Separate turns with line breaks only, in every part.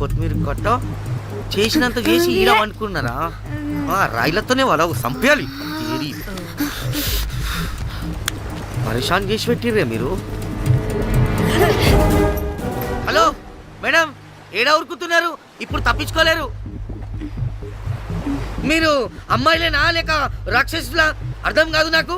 కొత్తిమీర కట్ట చేసినంత చేసి ఈడం అనుకున్నారా? రాయిలతోనే వాళ్ళ సంపేయాలి. పరేషాన్ చేసి పెట్టిర్రే మీరు. హలో మేడం, ఏడా ఉరుకుతున్నారు? ఇప్పుడు తప్పించుకోలేరు. మీరు అమ్మాయిలేనా లేక రాక్షసులా? అర్థం కాదు నాకు.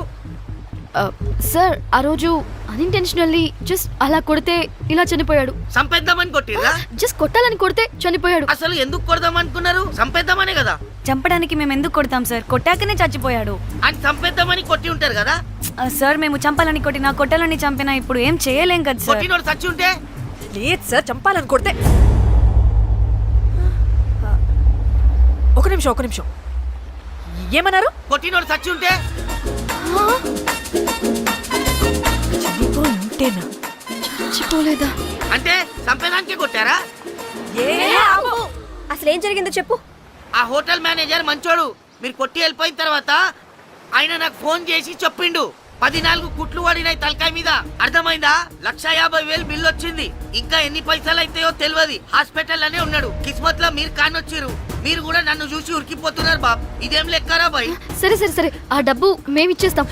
సార్ ఆ రోజు అన్ఇంటెన్షనల్లీ జస్ట్ అలా కొడితే ఇలా చనిపోయాడు.
సంపేద్దామని కొట్టిర్రా?
జస్ట్ కొట్టాలని కొడితే చనిపోయాడు.
అసలు ఎందుకు కొడదాం అనుకున్నారు? సంపేద్దామనే కదా.
చంపడానికి మేము ఎందుకు కొడతాం సార్? కొట్టాకనే చచ్చిపోయాడు.
అని సంపేద్దామని కొట్టి ఉంటారు కదా
సార్. మేము చంపాలని కొట్టినా కొట్టాలని చంపినా ఇప్పుడు ఏం చేయలేం కదా సార్.
కొట్టినోడు చచ్చి ఉంటే?
లేదు సార్, చంపాలని కొడితే. ఒక నిమిషం ఏమన్నారు?
కొట్టినోడు చచ్చి ఉంటే?
చనిపోయింటేనా?
చచ్చిపోలేదా
అంటే సంపేదానికే కొట్టారా?
అసలు ఏం జరిగిందో చెప్పు.
ఆ హోటల్ మేనేజర్ మంచోడు. మీరు కొట్టి వెళ్ళిపోయిన తర్వాత ఆయన నాకు ఫోన్ చేసి చెప్పిండు 14 కుట్లు పడినాయి తలకాయ మీద. అర్థమైందా? 1,50,000 బిల్లు వచ్చింది. ఇంకా ఎన్ని పైసలు అయితాయో తెలియదు. హాస్పిటల్ లోనే ఉన్నాడు. కిస్మత్ లో మీరు కానొచ్చిరు. మీరు కూడా నన్ను చూసి ఉరికిపోతున్నారు బాబ్. ఇదేం లెక్కరా బాయ్?
సరే సరే సరే, ఆ డబ్బు మేమిచ్చేస్తాం.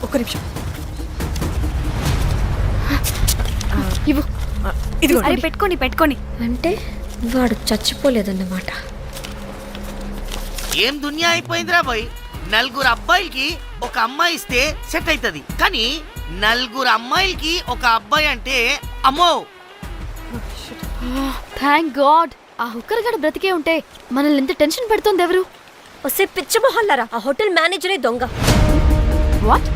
ఒక నిమిషం
ఇవ్వు.
ఇదిగో.
అరే పెట్టుకోని.
అంటే వాడు చచ్చిపోలేదన్నమాట.
ఏం దునియా అయిపోయిందిరా బాయ్. 4 అబ్బాయిలకి ఒక అమ్మాయి ఇస్తే సెట్ అవుతుంది, కానీ 4 అమ్మాయిలకి ఒక అబ్బాయి అంటే అమ్మో.
థ్యాంక్ గాడ్ ఆ హుక్కర్ గడ బ్రతికే ఉంటే మనల్ని ఎంత టెన్షన్ పెడుతోంది ఎవరు?
వస్తే పిచ్చ మొహల్లారా, ఆ హోటల్ మేనేజరే దొంగ.
వాట్?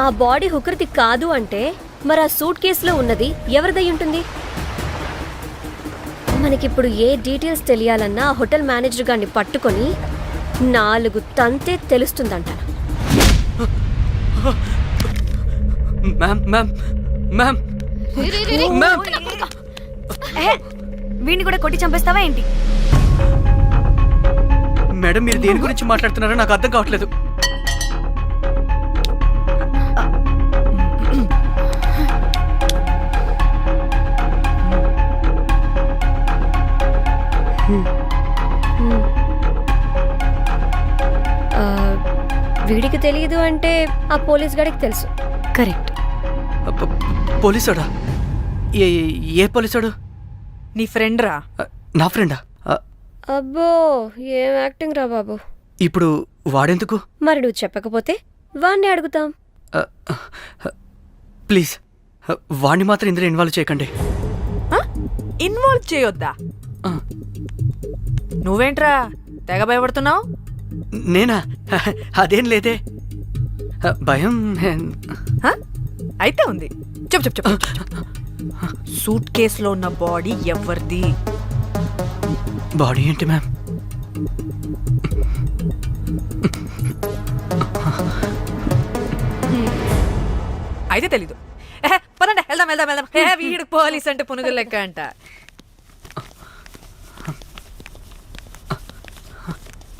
ఆ బాడీ హుకర్ది కాదు అంటే మరి ఆ సూట్ కేసులో ఉన్నది ఎవరిదై ఉంటుంది? మనకిప్పుడు ఏ డీటెయిల్స్ తెలియాలన్నా ఆ హోటల్ మేనేజర్ గారిని పట్టుకొని 4 తంతే తెలుస్తుందంట.
వీడిని కూడా కొట్టి చంపేస్తావా ఏంటి?
మేడం, మీరు దేని గురించి మాట్లాడుతున్నారో నాకు అర్థం కావట్లేదు.
వీడికి తెలియదు అంటే ఆ పోలీస్ గాడికి తెలుసు.
కరెక్ట్.
పోలీసోడా? ఏ పోలీసోడు?
నీ ఫ్రెండ్ రా.
నా ఫ్రెండా?
అబ్బో, ఏం యాక్టింగ్ రా బాబు.
ఇప్పుడు వాడెందుకు?
మరి నువ్వు చెప్పకపోతే వాణ్ణి అడుగుతాం.
ప్లీజ్ వాణ్ణి మాత్రం ఇందులో ఇన్వాల్వ్ చేయకండి.
ఇన్వాల్వ్ చేయొద్దా? నువ్వేంట్రా తెగ భయపడుతున్నావు?
నేనా? అదేం లేదే. భయం
అయితే ఉంది. చెప్పు. సూట్ కేసులో ఉన్న బాడీ ఎవరిది?
బాడీ ఏంటి మ్యామ్?
అయితే తెలీదు. పదండి వెళ్దాం. వీడు పోలీస్ అంటే పునుగులు లెక్క అంట.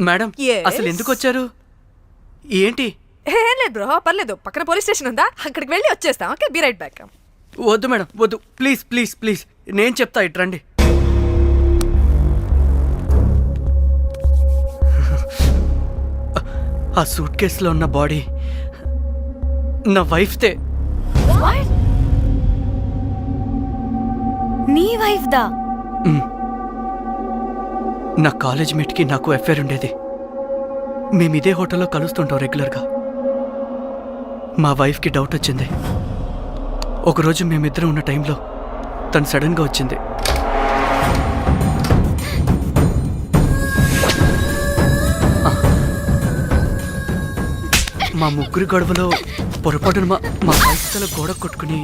Madam,
Yes.
అసలు ఎందుకు వచ్చారు? ఏంటి?
ఏం లేదు బ్రో, పర్లేదు. పక్కన పోలీస్ స్టేషన్ ఉందా, అక్కడికి వెళ్ళి వచ్చేస్తాం. Okay, be right back.
వద్దు మేడం, వద్దు. ప్లీజ్ నేను చెప్తా, ఇట్రండి. ఆ సూట్ కేసులో ఉన్న బాడీ నా వైఫ్తే.
నీ వైఫ్ దా?
నా కాలేజ్ మేట్కి నాకు అఫేర్ ఉండేది. మేము ఇదే హోటల్లో కలుస్తుంటాం రెగ్యులర్గా. మా వైఫ్కి డౌట్ వచ్చింది. ఒకరోజు మేమిద్దరం ఉన్న టైంలో తను సడన్గా వచ్చింది. మా ముగ్గురి గొడవలో పొరపాటున మా వైఫ్ తల గోడ కొట్టుకుని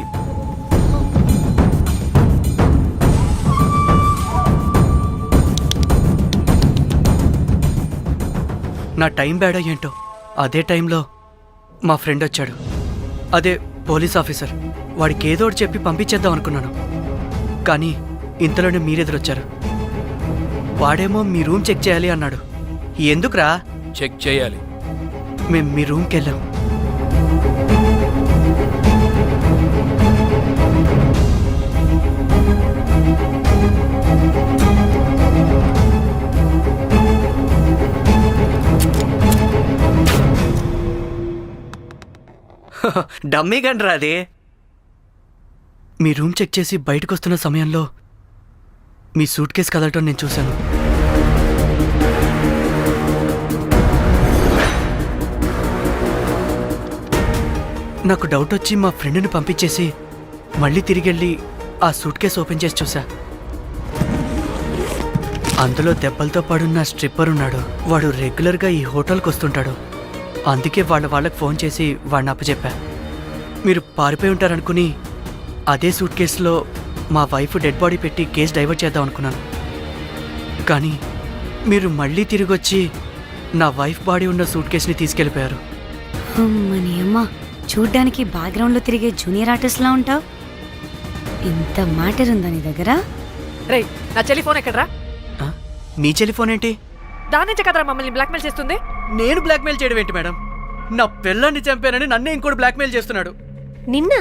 నా టైం బ్యాడ్ అయ్యేంటో అదే టైంలో మా ఫ్రెండ్ వచ్చాడు. అదే పోలీస్ ఆఫీసర్. వాడికి ఏదో ఒకటి చెప్పి పంపించేద్దాం అనుకున్నాను, కానీ ఇంతలోనే మీరెదురొచ్చారు. వాడేమో మీ రూమ్ చెక్ చేయాలి అన్నాడు. ఎందుకురా?
చెక్ చేయాలి.
మేము మీ రూమ్కి వెళ్ళాం. డమ్మీ గండ్రా అది. మీ రూమ్ చెక్ చేసి బయటకు వస్తున్న సమయంలో మీ సూట్ కేసు కదలటం నేను చూశాను. నాకు డౌట్ వచ్చి మా ఫ్రెండ్ని పంపించేసి మళ్ళీ తిరిగెళ్ళి ఆ సూట్ కేసు ఓపెన్ చేసి చూసా. అందులో దెబ్బలతో పడున్న స్ట్రిప్పర్ ఉన్నాడు. వాడు రెగ్యులర్గా ఈ హోటల్కి వస్తుంటాడు. అందుకే వాళ్ళకి ఫోన్ చేసి వాడిని అప్పచెప్పా. మీరు పారిపోయి ఉంటారనుకుని అదే సూట్ కేసులో మా వైఫ్ డెడ్ బాడీ పెట్టి కేసు డైవర్ట్ చేద్దాం అనుకున్నాను. కానీ మీరు మళ్ళీ తిరిగి వచ్చి నా వైఫ్ బాడీ ఉన్న సూట్ కేసుని తీసుకెళ్ళిపోయారు.
అమ్మని అమ్మ, చూడ్డానికి బ్యాక్గ్రౌండ్లో తిరిగే జూనియర్ ఆర్టిస్ట్లా ఉంటావు. ఇంత మ్యాటర్ ఉందా నీ దగ్గర?
రేయ్, నా చెల్లి ఫోన్ ఎక్కడరా?
ఆ? మీ టెలిఫోన్ ఏంటి?
దాని నుంచే కదరా మమ్మల్ని బ్లాక్మెయిల్ చేస్తుంది.
నేను బ్లాక్మెయిల్ చేయడం ఏంటి మేడం? నా పిల్లాన్ని చంపానని నన్నే ఇంకోటి బ్లాక్మెయిల్ చేస్తున్నాడు.
నిన్న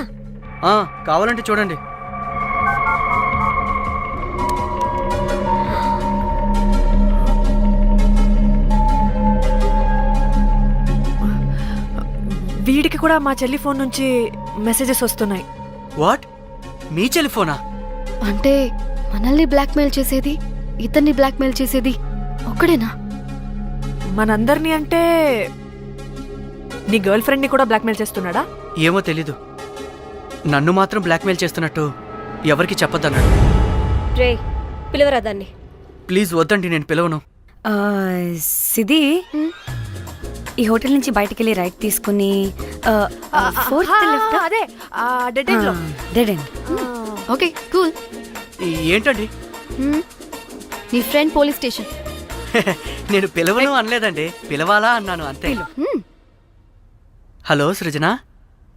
కావాలంటే చూడండి.
వీడికి కూడా మా చెల్లి ఫోన్ నుంచి మెసేజెస్ వస్తున్నాయి.
వాట్? మీ టెలిఫోనా?
అంటే మనల్ని బ్లాక్మెయిల్ చేసేది, ఇతన్ని బ్లాక్మెయిల్ చేసేది ఒక్కడేనా?
మనందరినీ అంటే నీ గర్ల్ ఫ్రెండ్ ని కూడా బ్లాక్మెయిల్ చేస్తున్నాడా?
ఏమో తెలీదు. నన్ను మాత్రం బ్లాక్మెయిల్ చేస్తున్నట్టు ఎవరికి చెప్పొద్దన్నాడు.
రే పిలవరా దాన్ని.
ప్లీజ్ వద్దండి, నేను పిలవను.
ఆ, సిది, ఈ హోటల్ నుంచి బయటికి వెళ్ళి రైట్ తీసుకుని ఫోర్త్ లెఫ్ట్.
అదే డెడ్ ఎండ్ లో.
Dead end.
Okay cool.
ఏంటండి?
నీ ఫ్రెండ్ పోలీస్ స్టేషన్.
నేను పిలవను అనలేదండి, పిలవాలా అన్నాను అంతే. హలో సృజన,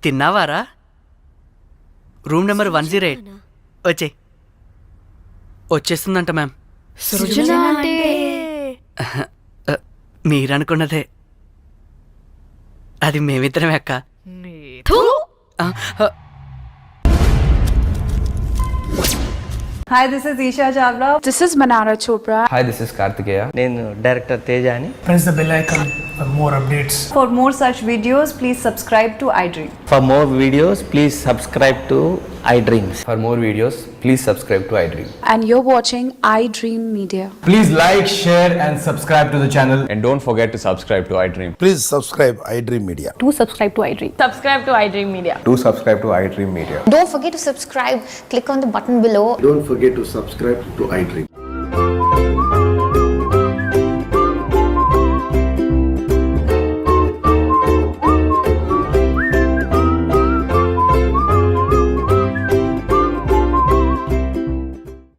తిన్నావారా? Room number 108. వచ్చేస్తుందంట మ్యామ్.
సృజన అంటే
మీరనుకున్నదే. అది మేమిద్దరమే అక్క.
థూ.
Hi, this is Isha Chavla.
This is Manara Chopra.
Hi, this is Kartikeya.
నేను డైరెక్టర్ తేజ అని.
Press the bell icon for more updates.
For more such videos, please subscribe to iDream.
For more videos, please subscribe to iDreams.
For more videos, please subscribe to iDream.
And you're watching iDream Media.
Please like, share and subscribe to the channel.
And don't forget to subscribe to iDream.
Please subscribe iDream Media.
Do subscribe to iDream.
Subscribe to iDream Media.
Do subscribe to iDream Media.
Don't forget to subscribe. Click on the button below.
Don't forget to subscribe to iDream.